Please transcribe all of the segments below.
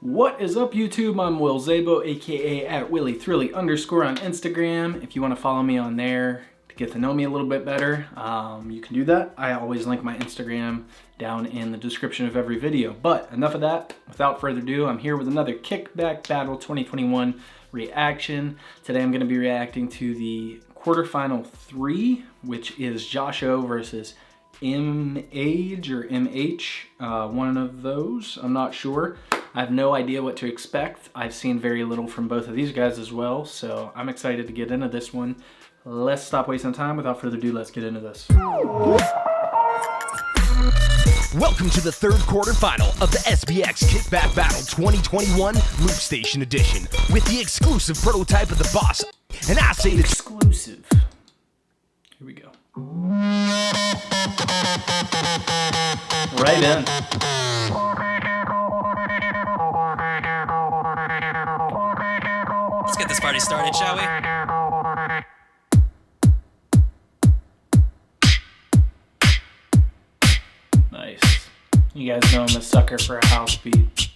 What is up, YouTube? I'm Will Zabo, aka @WillyThrilly_ on Instagram. If you want to follow me on there to get to know me a little bit better, you can do that. I always link my Instagram down in the description of every video. But enough of that. Without further ado, I'm here with another Kickback Battle 2021 reaction. Today I'm going to be reacting to the quarterfinal 3, which is Josh O versus M-Age or M-H, one of those, I'm not sure. I have no idea what to expect. I've seen very little from both of these guys as well, so I'm excited to get into this one. Let's stop wasting time. Without further ado, let's get into this. Welcome to the third quarterfinal of the SBX Kickback Battle 2021 Loop Station Edition with the exclusive prototype of the boss. And I say it's exclusive. Here we go. Right in. Let's get this party started, shall we? Nice. You guys know I'm a sucker for a house beat.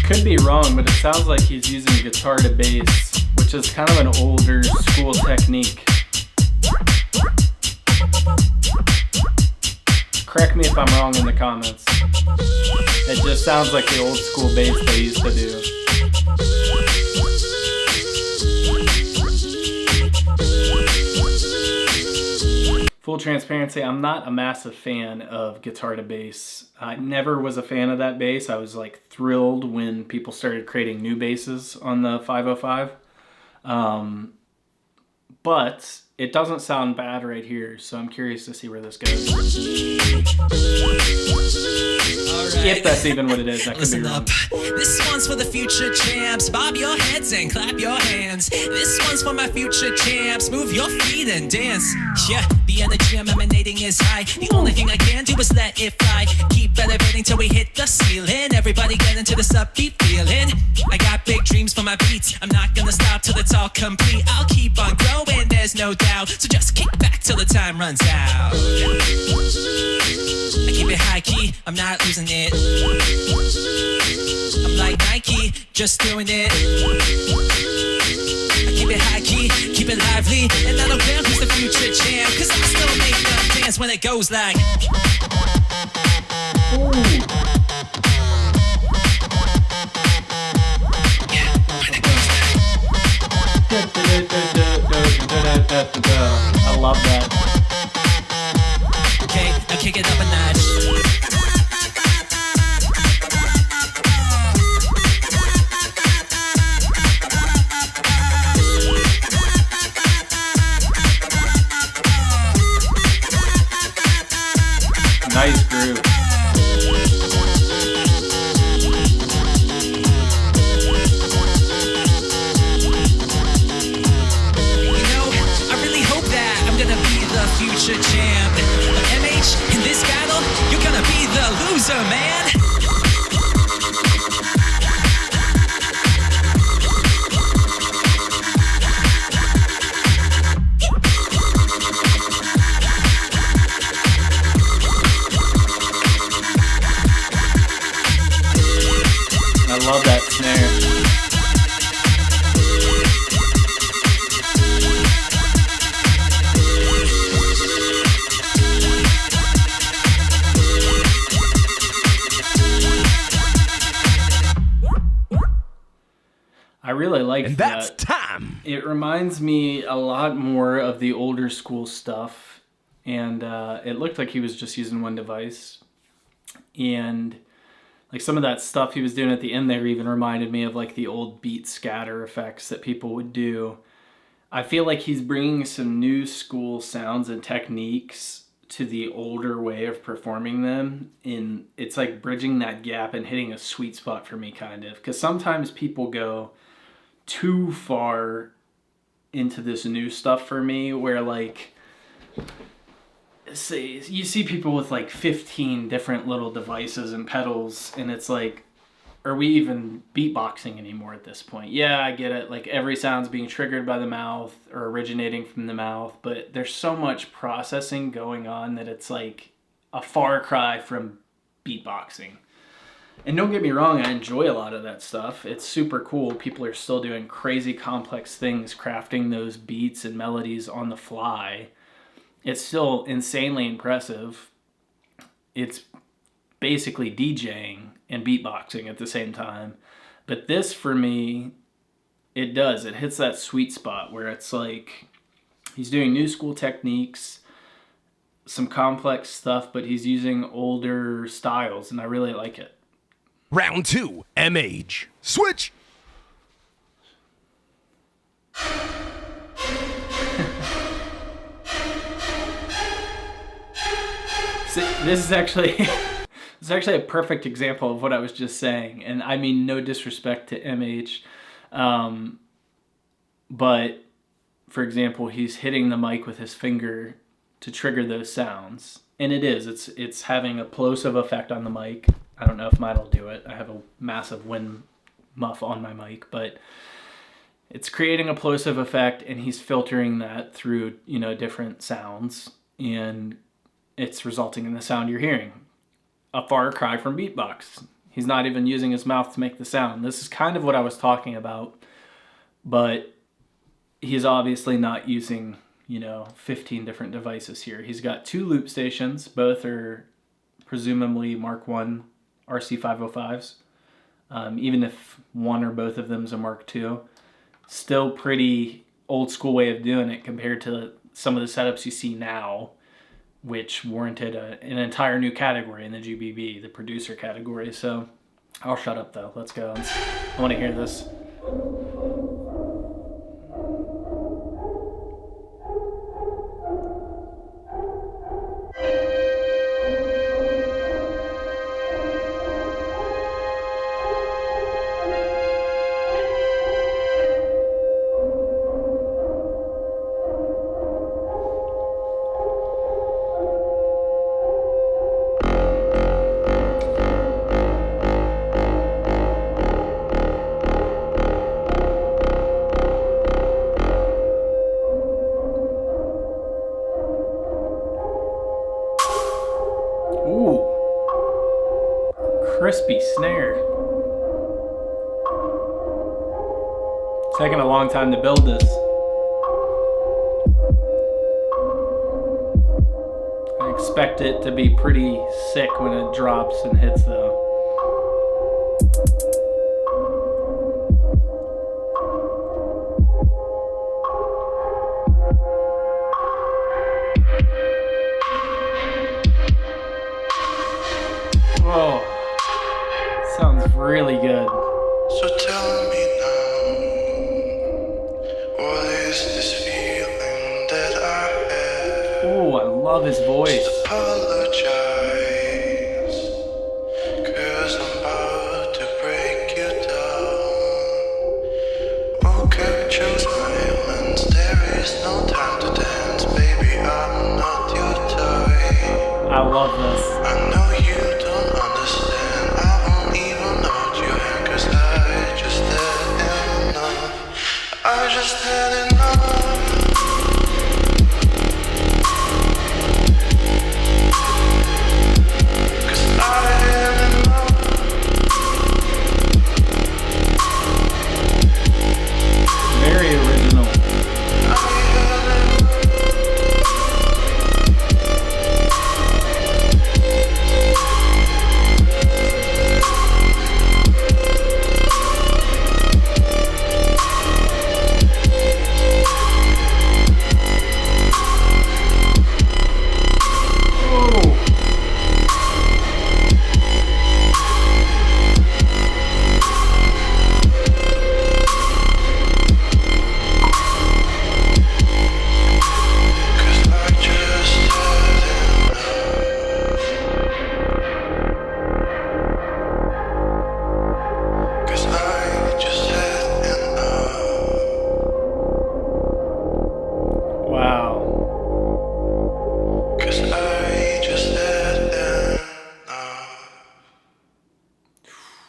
Could be wrong, but it sounds like he's using guitar to bass, which is kind of an older school technique. Correct me if I'm wrong in the comments. It just sounds like the old school bass they used to do. Full transparency, I'm not a massive fan of guitar to bass. I never was a fan of that bass. I was like thrilled when people started creating new basses on the 505. But it doesn't sound bad right here, so I'm curious to see where this goes. Right. If that's even what it is, that could be wrong. This one's for the future champs. Bob your heads and clap your hands. This one's for my future champs. Move your feet and dance. Yeah, the energy I'm emanating is high. The only thing I can do is let it fly. Keep elevating till we hit the ceiling. Everybody get into this upbeat feeling. I got big dreams for my beats. I'm not gonna stop till it's all complete. I'll keep on growing, there's no doubt. So just kick back till the time runs out. I keep it high key, I'm not losing it. I'm like Nike, just doing it. I keep it high key, keep it lively. And I don't care who's the future champ, cause I still make them dance when it goes like. Yeah, when it goes like. I love that. Okay, now kick it up a notch. Nice groove. Future champ, but MH, in this battle, you're gonna be the loser, man. I love that snare. I really like that. And that's time. It reminds me a lot more of the older school stuff, and it looked like he was just using one device. And like some of that stuff he was doing at the end there even reminded me of like the old beat scatter effects that people would do. I feel like he's bringing some new school sounds and techniques to the older way of performing them, and it's like bridging that gap and hitting a sweet spot for me, kind of, because sometimes people go too far into this new stuff for me, where like say you see people with like 15 different little devices and pedals, and it's like are we even beatboxing anymore at this point? Yeah, I get it. Like every sound's being triggered by the mouth or originating from the mouth, but there's so much processing going on that it's like a far cry from beatboxing. And don't get me wrong, I enjoy a lot of that stuff. It's super cool. People are still doing crazy complex things, crafting those beats and melodies on the fly. It's still insanely impressive. It's basically DJing and beatboxing at the same time. But this, for me, it hits that sweet spot where it's like he's doing new school techniques, some complex stuff, but he's using older styles, and I really like it. Round 2, MH. Switch! This is actually a perfect example of what I was just saying, and I mean no disrespect to MH, but for example, he's hitting the mic with his finger to trigger those sounds, and it's having a plosive effect on the mic. I don't know if mine will do it. I have a massive wind muff on my mic, but it's creating a plosive effect, and he's filtering that through, different sounds, and it's resulting in the sound you're hearing. A far cry from beatbox. He's not even using his mouth to make the sound. This is kind of what I was talking about, but he's obviously not using, 15 different devices here. He's got 2 loop stations. Both are presumably Mark 1 RC505s. Even if one or both of them is a Mark II. Still pretty old school way of doing it compared to some of the setups you see now, which warranted an entire new category in the GBB, the producer category. So I'll shut up though. Let's go. I want to hear this. Crispy snare. Taking a long time to build this. I expect it to be pretty sick when it drops and hits though. Oh. Sounds really good. So tell me now, what is this feeling that I have? Oh, I love his voice. Just apologize, 'cause I'm about to break you down. Oh, capture silence, there is no time to dance, baby, I'm not your toy. I love this. I know you don't understand, I won't even nod your hand, 'cause I just had enough. I just had enough. Very original.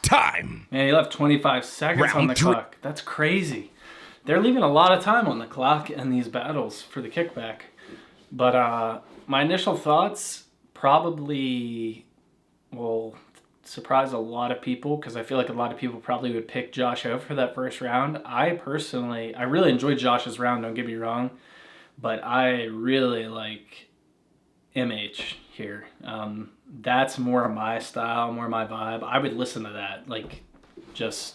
time. Man, he left 25 seconds on the Round three. clock. That's crazy. They're leaving a lot of time on the clock in these battles for the kickback. But my initial thoughts probably will surprise a lot of people because I feel like a lot of people probably would pick Josh O for that first round. I really enjoyed Josh's round, don't get me wrong, but I really like MH here. That's more my style, more my vibe. I would listen to that, like, just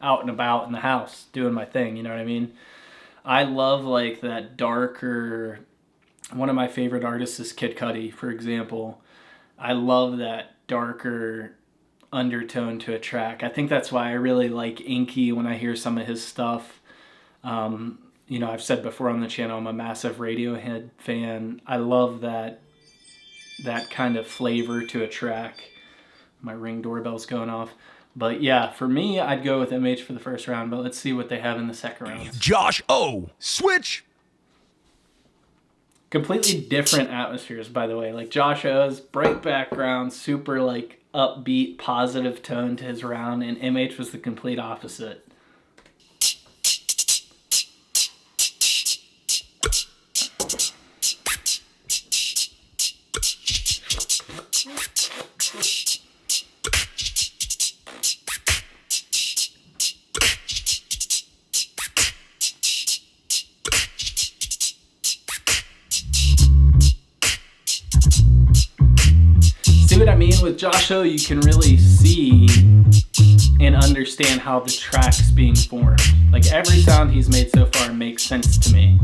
out and about in the house doing my thing, you know what I mean? I love, like, that darker... One of my favorite artists is Kid Cudi, for example. I love that darker undertone to a track. I think that's why I really like Inky when I hear some of his stuff. You know, I've said before on the channel, I'm a massive Radiohead fan. I love that kind of flavor to a track. My Ring doorbell's going off. But yeah, for me, I'd go with MH for the first round, but let's see what they have in the second round. Josh O. Switch. Completely different atmospheres, by the way. Like Josh O's bright background, super like upbeat, positive tone to his round, and MH was the complete opposite. What I mean with Josh O, you can really see and understand how the track's being formed. Like every sound he's made so far makes sense to me.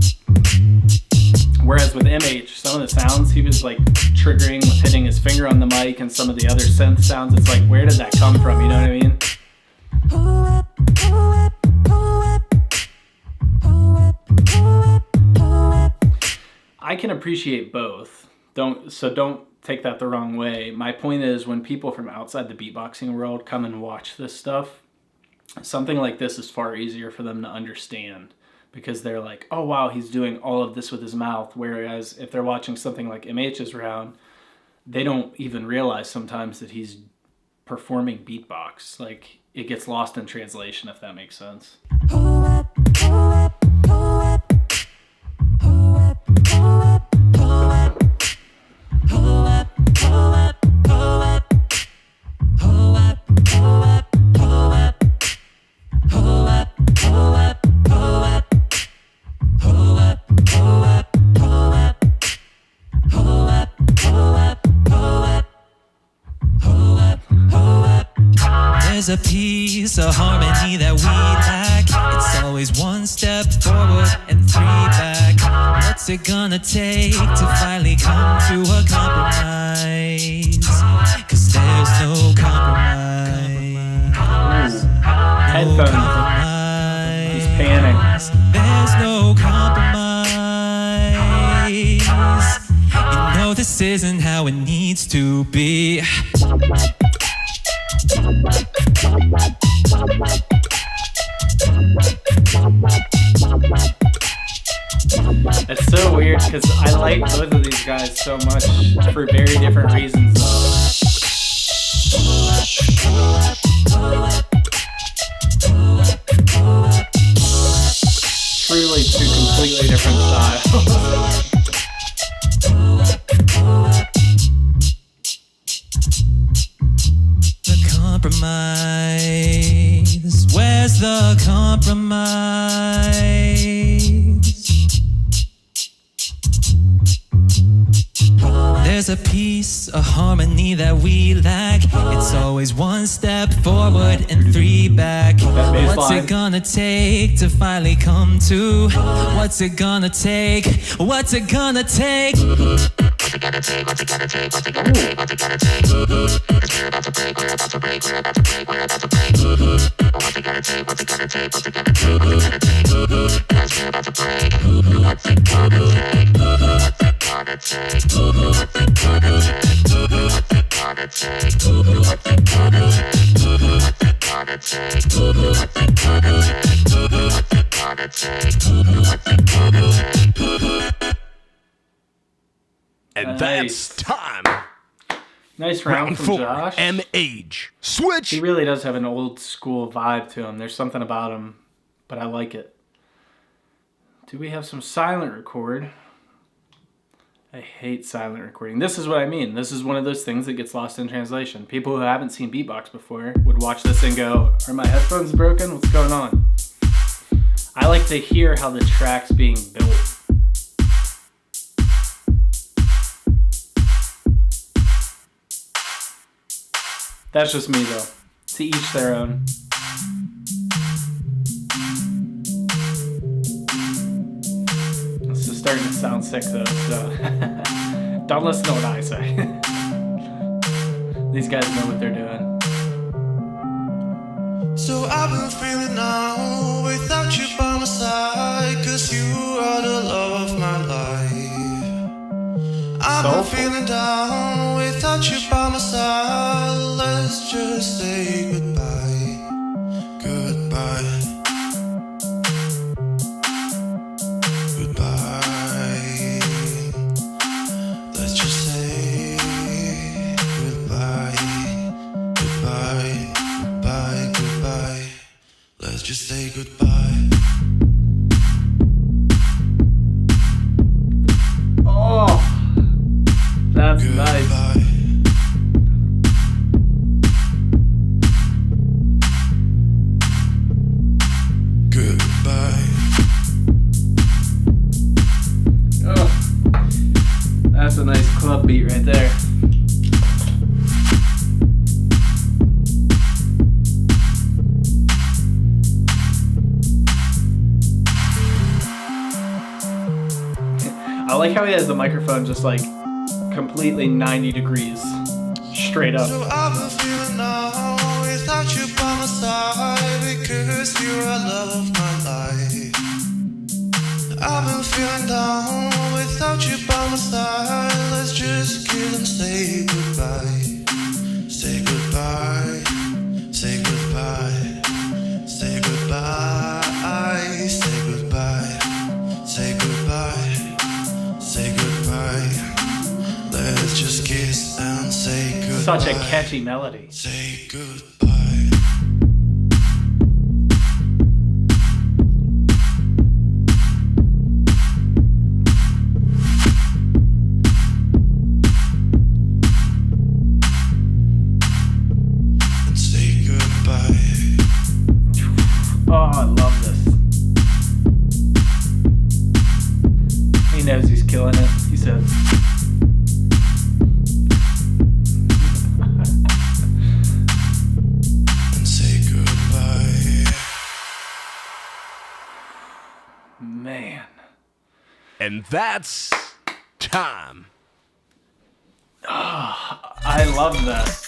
Whereas with MH, some of the sounds he was like triggering with hitting his finger on the mic, and some of the other synth sounds, it's like, where did that come from? You know what I mean? I can appreciate both. Don't take that the wrong way. My point is, when people from outside the beatboxing world come and watch this stuff, something like this is far easier for them to understand because they're like, oh wow, he's doing all of this with his mouth. Whereas if they're watching something like MH's round, they don't even realize sometimes that he's performing beatbox. Like, it gets lost in translation, if that makes sense. There's a piece of harmony that we lack. It's always one step forward and three back. What's it gonna take to finally come to a compromise? 'Cause there's no compromise. Headphones. He's panning. There's no compromise. You know this isn't how it needs to be. It's so weird because I like both of these guys so much for very different reasons though. Truly two completely different styles. Compromise. Where's the compromise? There's a piece of harmony that we lack. It's always one step forward and three back. What's it gonna take to finally come to? What's it gonna take? What's it gonna take? What's it gonna take? What's it gonna take? What's it gonna take? What's it gonna take? Cause we're about to break, we're about to break, we're about to break, we're about to break. What's it gonna take? What's it gonna take? What's it gonna take? What's it gonna take? Cause we're about to break. What's it gonna take? What's it gonna take? What's it gonna take? What's it gonna take? What's it gonna take? What's it gonna take? What's it gonna take? What's it gonna take? What's it gonna take? And that's time. Nice round, Round from 4, Josh. M-Age. Switch! He really does have an old school vibe to him. There's something about him, but I like it. Do we have some silent record? I hate silent recording. This is what I mean. This is one of those things that gets lost in translation. People who haven't seen beatbox before would watch this and go, are my headphones broken? What's going on? I like to hear how the track's being built. That's just me though. To each their own. This is starting to sound sick though, so don't listen to what I say. These guys know what they're doing. So I've been feeling now without you by my side, 'cause you are the love of my life. I've been feeling down without you by my side. Let's just say goodbye, goodbye, goodbye. Let's just say goodbye, goodbye, goodbye, goodbye. Let's just say goodbye. Oh, that's nice. Oh, that's a nice club beat right there. I like how he has the microphone just like completely 90 degrees straight up. So I've been feeling now without you by my side, because you're the love of my life. I've been feeling down without you by my side. Let's just kill and say goodbye. Say goodbye. Say goodbye. Say goodbye. Say goodbye. Say goodbye. Say goodbye. Let's just kiss and say goodbye. Such a catchy melody. Say goodbye. And say goodbye. Oh, I love this. He knows he's killing it. He says. And say goodbye. Man. And that's time. I love that.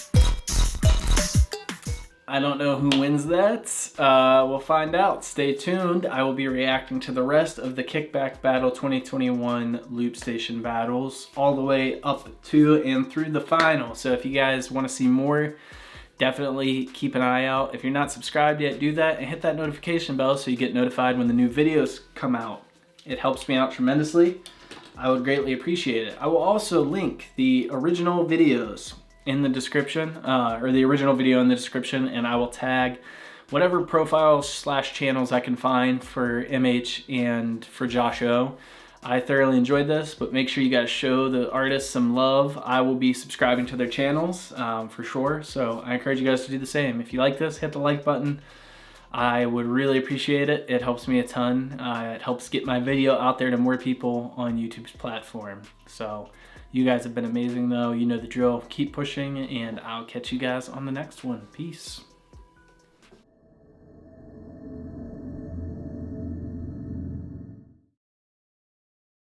I don't know who wins that. We'll find out. Stay tuned. I will be reacting to the rest of the Kickback Battle 2021 Loop Station battles all the way up to and through the final. So if you guys want to see more, definitely keep an eye out. If you're not subscribed yet, do that and hit that notification bell so you get notified when the new videos come out. It helps me out tremendously. I would greatly appreciate it. I will also link the original videos in the description, or the original video in the description, and I will tag whatever profiles / channels I can find for MH and for Josh O. I thoroughly enjoyed this, but make sure you guys show the artists some love. I will be subscribing to their channels for sure, so I encourage you guys to do the same. If you like this, hit the like button. I would really appreciate it. It helps me a ton. It helps get my video out there to more people on YouTube's platform. So you guys have been amazing though. You know the drill. Keep pushing, and I'll catch you guys on the next one. Peace.